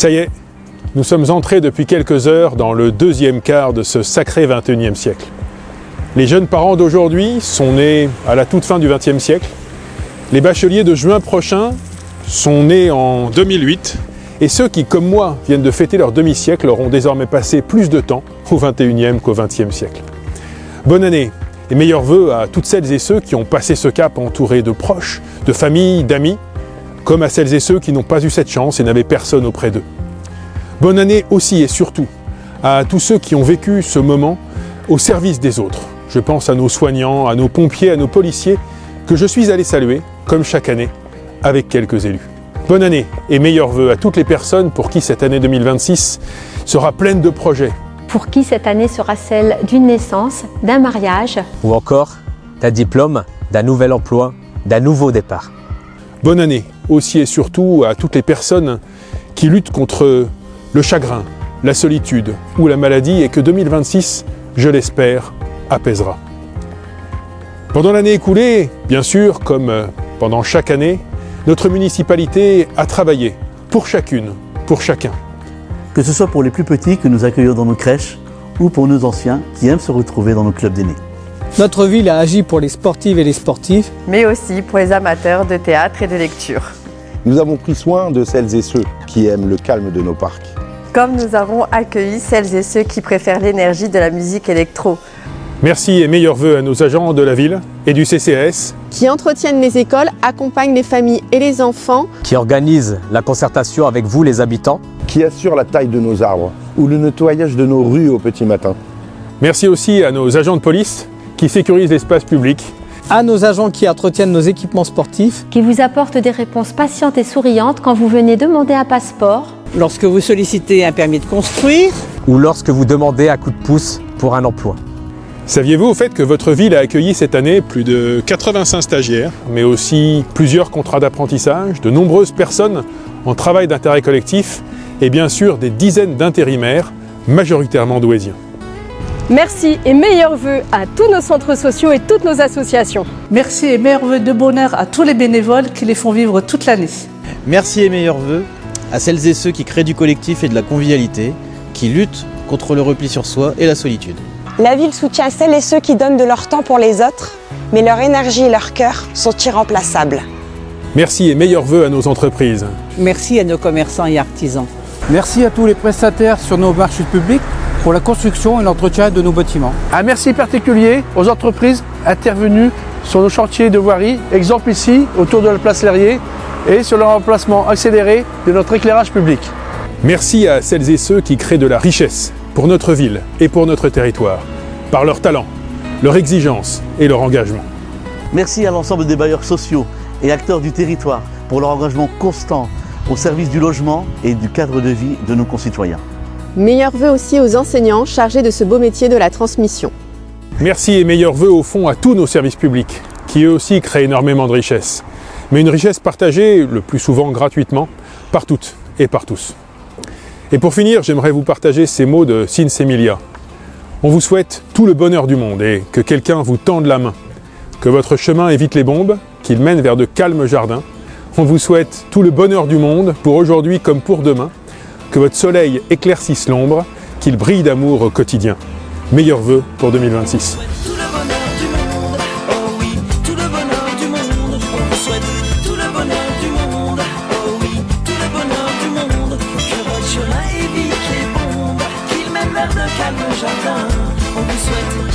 Ça y est, nous sommes entrés depuis quelques heures dans le deuxième quart de ce sacré XXIe siècle. Les jeunes parents d'aujourd'hui sont nés à la toute fin du XXe siècle. Les bacheliers de juin prochain sont nés en 2008. Et ceux qui, comme moi, viennent de fêter leur demi-siècle auront désormais passé plus de temps au XXIe qu'au XXe siècle. Bonne année et meilleurs vœux à toutes celles et ceux qui ont passé ce cap entourés de proches, de familles, d'amis, comme à celles et ceux qui n'ont pas eu cette chance et n'avaient personne auprès d'eux. Bonne année aussi et surtout à tous ceux qui ont vécu ce moment au service des autres. Je pense à nos soignants, à nos pompiers, à nos policiers, que je suis allé saluer, comme chaque année, avec quelques élus. Bonne année et meilleurs vœux à toutes les personnes pour qui cette année 2026 sera pleine de projets. Pour qui cette année sera celle d'une naissance, d'un mariage. Ou encore d'un diplôme, d'un nouvel emploi, d'un nouveau départ. Bonne année aussi et surtout à toutes les personnes qui luttent contre le chagrin, la solitude ou la maladie et que 2026, je l'espère, apaisera. Pendant l'année écoulée, bien sûr, comme pendant chaque année, notre municipalité a travaillé pour chacune, pour chacun. Que ce soit pour les plus petits que nous accueillons dans nos crèches ou pour nos anciens qui aiment se retrouver dans nos clubs d'aînés. Notre ville a agi pour les sportives et les sportifs, mais aussi pour les amateurs de théâtre et de lecture. Nous avons pris soin de celles et ceux qui aiment le calme de nos parcs. Comme nous avons accueilli celles et ceux qui préfèrent l'énergie de la musique électro. Merci et meilleurs vœux à nos agents de la ville et du CCAS. Qui entretiennent les écoles, accompagnent les familles et les enfants. Qui organisent la concertation avec vous les habitants. Qui assurent la taille de nos arbres ou le nettoyage de nos rues au petit matin. Merci aussi à nos agents de police qui sécurisent l'espace public. à nos agents qui entretiennent nos équipements sportifs. Qui vous apportent des réponses patientes et souriantes quand vous venez demander un passeport. Lorsque vous sollicitez un permis de construire. Ou lorsque vous demandez un coup de pouce pour un emploi. Saviez-vous au fait que votre ville a accueilli cette année plus de 85 stagiaires, mais aussi plusieurs contrats d'apprentissage, de nombreuses personnes en travail d'intérêt collectif et bien sûr des dizaines d'intérimaires, majoritairement douaisiens. Merci et meilleurs vœux à tous nos centres sociaux et toutes nos associations. Merci et meilleurs vœux de bonheur à tous les bénévoles qui les font vivre toute l'année. Merci et meilleurs vœux à celles et ceux qui créent du collectif et de la convivialité, qui luttent contre le repli sur soi et la solitude. La ville soutient celles et ceux qui donnent de leur temps pour les autres, mais leur énergie et leur cœur sont irremplaçables. Merci et meilleurs vœux à nos entreprises. Merci à nos commerçants et artisans. Merci à tous les prestataires sur nos marchés publics pour la construction et l'entretien de nos bâtiments. Un merci particulier aux entreprises intervenues sur nos chantiers de voirie, exemple ici autour de la place Lérier et sur le remplacement accéléré de notre éclairage public. Merci à celles et ceux qui créent de la richesse pour notre ville et pour notre territoire, par leur talent, leur exigence et leur engagement. Merci à l'ensemble des bailleurs sociaux et acteurs du territoire pour leur engagement constant au service du logement et du cadre de vie de nos concitoyens. Meilleurs vœux aussi aux enseignants chargés de ce beau métier de la transmission. Merci et meilleurs vœux au fond à tous nos services publics, qui eux aussi créent énormément de richesses. Mais une richesse partagée, le plus souvent gratuitement, par toutes et par tous. Et pour finir, j'aimerais vous partager ces mots de Sinsemilia. On vous souhaite tout le bonheur du monde et que quelqu'un vous tende la main, que votre chemin évite les bombes, qu'il mène vers de calmes jardins. On vous souhaite tout le bonheur du monde pour aujourd'hui comme pour demain, que votre soleil éclaircisse l'ombre, qu'il brille d'amour au quotidien. Meilleurs vœux pour 2026. Calme jardin, on vous souhaite